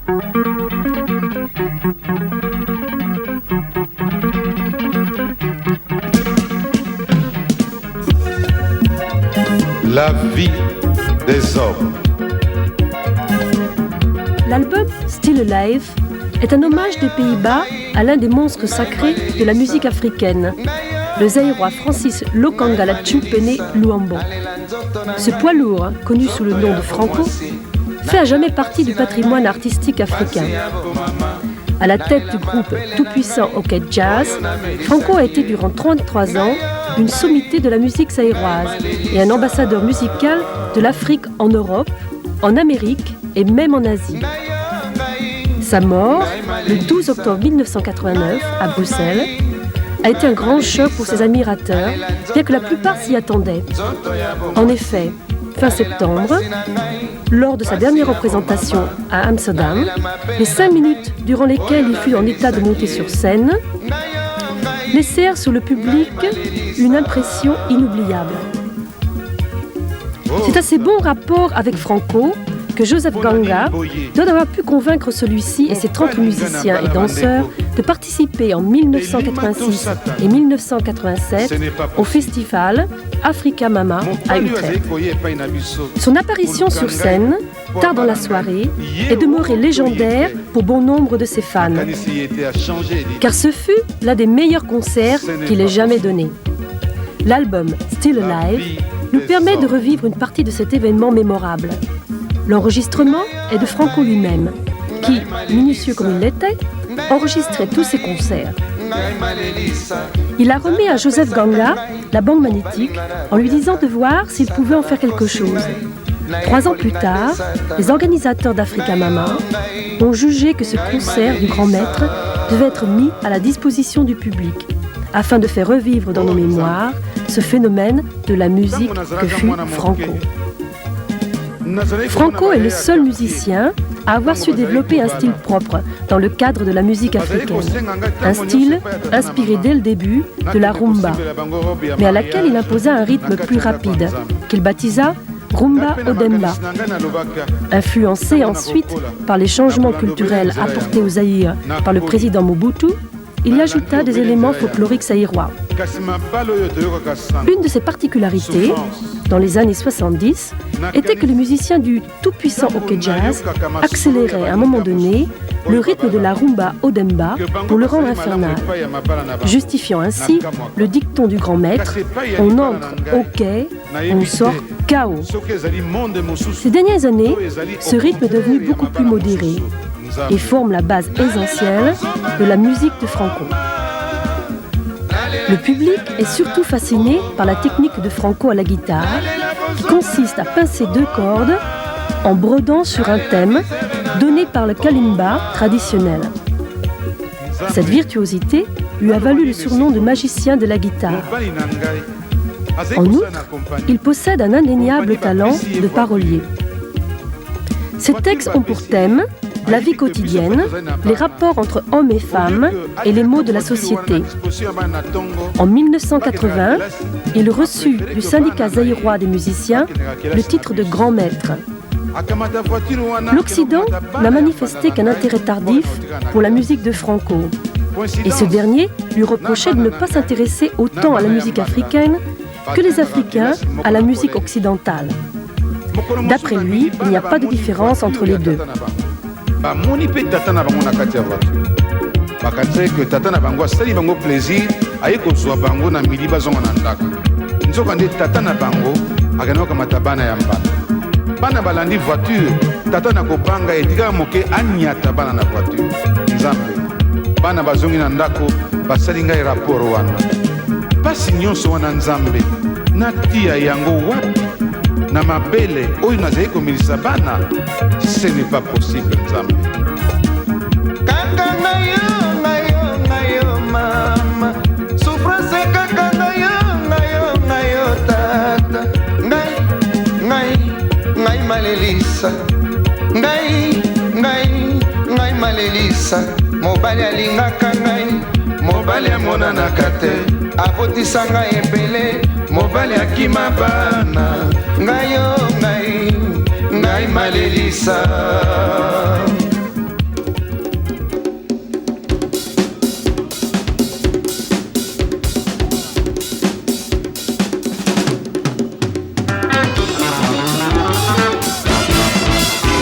La vie des hommes. L'album Still Alive est un hommage des Pays-Bas à l'un des monstres sacrés de la musique africaine, le Zaïrois Francis Lokangala Tchimpene Luambo. Ce poids lourd, connu sous le nom de Franco, fait à jamais partie du patrimoine artistique africain. À la tête du groupe tout-puissant OK Jazz, Franco a été durant 33 ans une sommité de la musique zaïroise et un ambassadeur musical de l'Afrique en Europe, en Amérique et même en Asie. Sa mort, le 12 octobre 1989, à Bruxelles, a été un grand choc pour ses admirateurs, bien que la plupart s'y attendaient. En effet, fin septembre, lors de sa dernière représentation à Amsterdam, les 5 minutes durant lesquelles il fut en état de monter sur scène laissèrent sur le public une impression inoubliable. C'est à ses bons rapports avec Franco que Joseph Ganga doit avoir pu convaincre celui-ci et ses 30 musiciens et danseurs de participer en 1986 et 1987 au festival Africa Mama à Utrecht. Son apparition sur scène, tard dans la soirée, est demeurée légendaire pour bon nombre de ses fans, car ce fut l'un des meilleurs concerts qu'il ait jamais donné. L'album Still Alive nous permet de revivre une partie de cet événement mémorable. L'enregistrement est de Franco lui-même, qui, minutieux comme il l'était, enregistrait tous ses concerts. Il a remis à Joseph Ganga la bande magnétique en lui disant de voir s'il pouvait en faire quelque chose. 3 ans plus tard, les organisateurs d'Africa Mama ont jugé que ce concert du grand maître devait être mis à la disposition du public, afin de faire revivre dans nos mémoires ce phénomène de la musique que fut Franco. Franco est le seul musicien à avoir su développer un style propre dans le cadre de la musique africaine. Un style inspiré dès le début de la rumba, mais à laquelle il imposa un rythme plus rapide, qu'il baptisa Rumba Odemba. Influencé ensuite par les changements culturels apportés au Zaïre par le président Mobutu, il y ajouta des éléments folkloriques zaïrois. Une de ses particularités, dans les années 70, était que les musiciens du tout-puissant OK Jazz accéléraient à un moment donné le rythme de la rumba Odemba pour le rendre infernal, justifiant ainsi le dicton du grand maître « On entre OK, on sort KO ». Ces dernières années, ce rythme est devenu beaucoup plus modéré et forme la base essentielle de la musique de Franco. Le public est surtout fasciné par la technique de Franco à la guitare, qui consiste à pincer 2 cordes en brodant sur un thème donné par le kalimba traditionnel. Cette virtuosité lui a valu le surnom de magicien de la guitare. En outre, il possède un indéniable talent de parolier. Ses textes ont pour thème la vie quotidienne, les rapports entre hommes et femmes et les maux de la société. En 1980, il reçut du syndicat zaïrois des musiciens le titre de grand maître. L'Occident n'a manifesté qu'un intérêt tardif pour la musique de Franco, et ce dernier lui reprochait de ne pas s'intéresser autant à la musique africaine que les Africains à la musique occidentale. D'après lui, il n'y a pas de différence entre les deux. Bamoni pe tata na bango na kati ya voiture bakatse que tata na bango asali bango plaisir aye kozwa bango na midi bazonga na ndako nzoka nde tata na bango akana kamata bana ya mbala bana balandi voiture tata na kobanga etika moke anyata bana na voiture nzambe bana bazongi na ndako basali ngai rapport wana pasi nyonso wana nzambe natia yango wapi na mabele oyo nazali komilisa bana ce n'est pas possible nzambe kaka ngayo mama souffrance kaka ngayo tata ngai malelisa ngai malelisa mobali alingaka ngai mobali amonanaka te abotisa ngai ebele mobali akima bana ngai malelisa